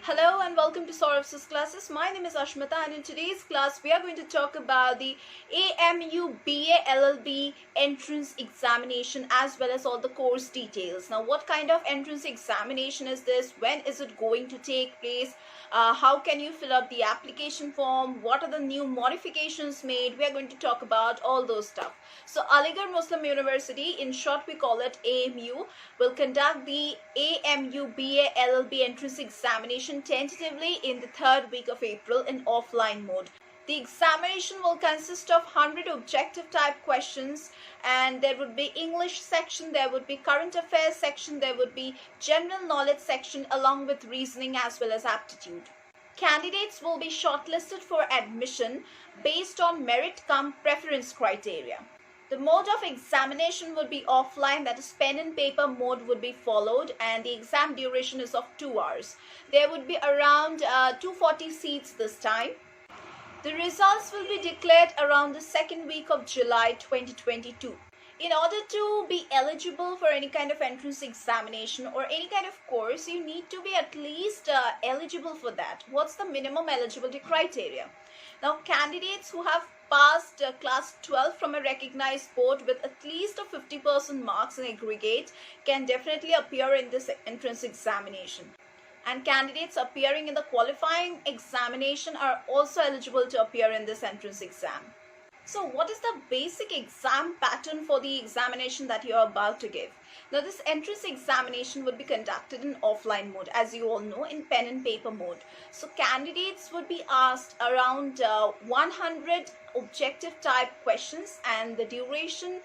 Hello and welcome to Saurav's classes. My name is Ashmita and in today's class we are going to talk about the AMU BA LLB entrance examination as well as all the course details. Now what kind of entrance examination is this? When is it going to take place? How can you fill up the application form? What are the new modifications made? We are going to talk about all those stuff. So Aligarh Muslim University, in short we call it AMU, will conduct the AMU BA LLB entrance examination tentatively in the third week of April in offline mode. The examination will consist of 100 objective type questions, and there would be English section, there would be current affairs section, there would be general knowledge section along with reasoning as well as aptitude. Candidates will be shortlisted for admission based on merit cum preference criteria. The mode of examination would be offline, that is pen and paper mode would be followed, and the exam duration is of 2 hours. There would be around 240 seats this time. The results will be declared around the second week of July 2022. In order to be eligible for any kind of entrance examination or any kind of course, you need to be at least eligible for that. What's the minimum eligibility criteria? Now, candidates who have passed class 12 from a recognized board with at least a 50% marks in aggregate can definitely appear in this entrance examination. And candidates appearing in the qualifying examination are also eligible to appear in this entrance exam. So what is the basic exam pattern for the examination that you are about to give? Now this entrance examination would be conducted in offline mode, as you all know, in pen and paper mode. So candidates would be asked around 100 objective type questions, and the duration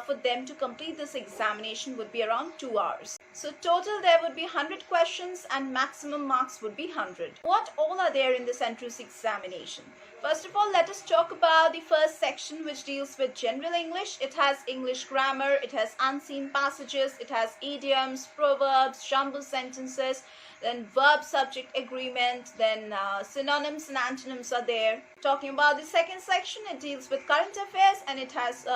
for them to complete this examination would be around 2 hours. So total there would be 100 questions and maximum marks would be 100. What all are there in this entrance examination? First of all, let us talk about the first section, which deals with general English. It has English grammar, it has unseen passages, it has idioms, proverbs, jumble sentences, then verb subject agreement, then synonyms and antonyms are there. Talking about the second section, it deals with current affairs, and it has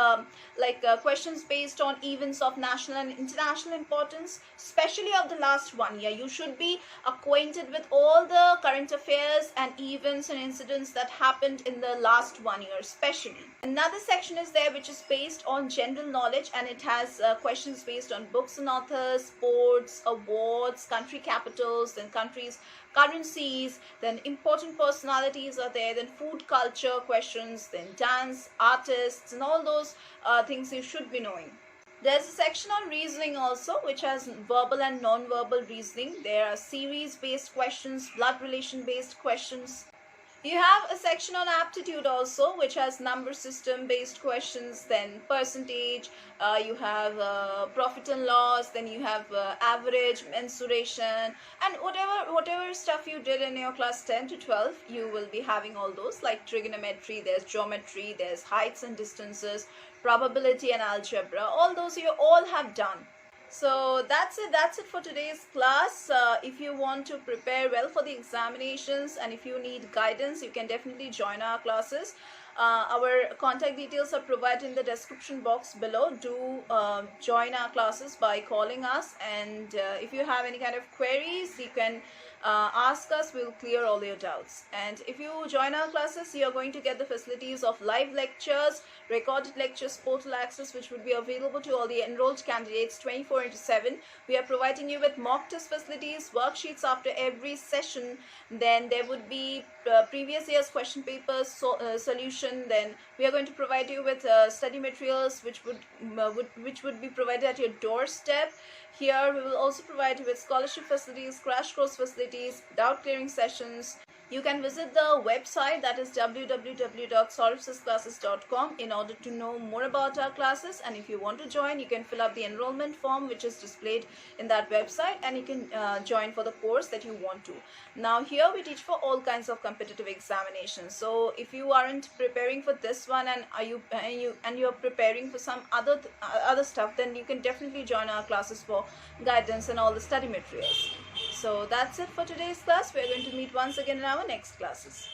questions based on events of national and international importance, especially of the last 1 year. You should be acquainted with all the current affairs and events and incidents that happened in the last 1 year especially. Another section is there which is based on general knowledge, and it has questions based on books and authors, sports, awards, country capitals, then countries' currencies, then important personalities are there, then food culture questions, then dance, artists, and all those things you should be knowing. There's a section on reasoning also, which has verbal and non-verbal reasoning. There are series-based questions, blood relation-based questions. You have a section on aptitude also, which has number system based questions, then percentage, you have profit and loss, then you have average, mensuration, and whatever stuff you did in your class 10 to 12, you will be having all those, like trigonometry, there's geometry, there's heights and distances, probability and algebra. All those you all have done. So that's it for today's class. If you want to prepare well for the examinations and if you need guidance, you can definitely join our classes. Our contact details are provided in the description box below. Do join our classes by calling us, and if you have any kind of queries, you can ask us. We'll clear all your doubts. And if you join our classes, you are going to get the facilities of live lectures, recorded lectures, portal access, which would be available to all the enrolled candidates 24/7. We are providing you with mock test facilities, worksheets after every session. Then there would be previous year's question papers solution. Then we are going to provide you with study materials which would be provided at your doorstep. Here we will also provide you with scholarship facilities, crash course facilities, doubt clearing sessions. You can visit the website, that is www.sauravsclasses.com, in order to know more about our classes. And if you want to join, you can fill up the enrollment form which is displayed in that website, and you can join for the course that you want to. Now here we teach for all kinds of competitive examinations. So if you aren't preparing for this one and you're preparing for some other stuff, then you can definitely join our classes for guidance and all the study materials. So that's it for today's class. We are going to meet once again in our next classes.